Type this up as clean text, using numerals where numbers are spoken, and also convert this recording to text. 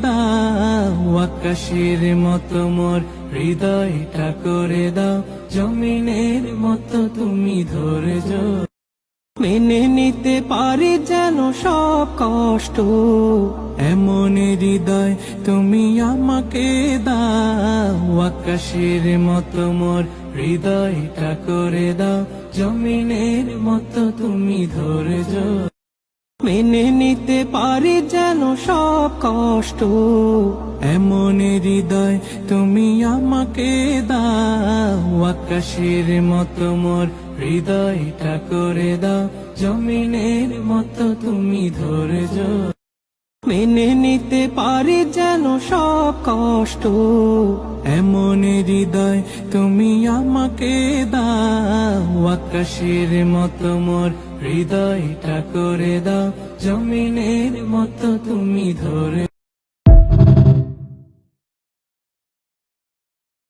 দাও, আকাশের মতো মোর হৃদয়টা করে দাও, জমিনের মতো তুমি ধৈর্য। মেনে নিতে পারি যেন সব কষ্ট, এমন হৃদয় তুমি আমাকে দাও, আকাশের মতো মোর হৃদয়টা করে দাও, জমিনের মতো তুমি ধৈর্য। মেনে নিতে পারি যেন সব কষ্ট, এমন হৃদয় তুমি আমাকে দাও, আকাশের মতো মোর হৃদয়টা করে দাও, জমিনের মতো তুমি ধৈর্য। মেনে নিতে পারি যেন সব কষ্ট, এমন হৃদয় তুমি আমাকে দাও, আকাশের মতো মোর হৃদয়টা করে দাও, জমিনের মতো তুমি ধৈর্য।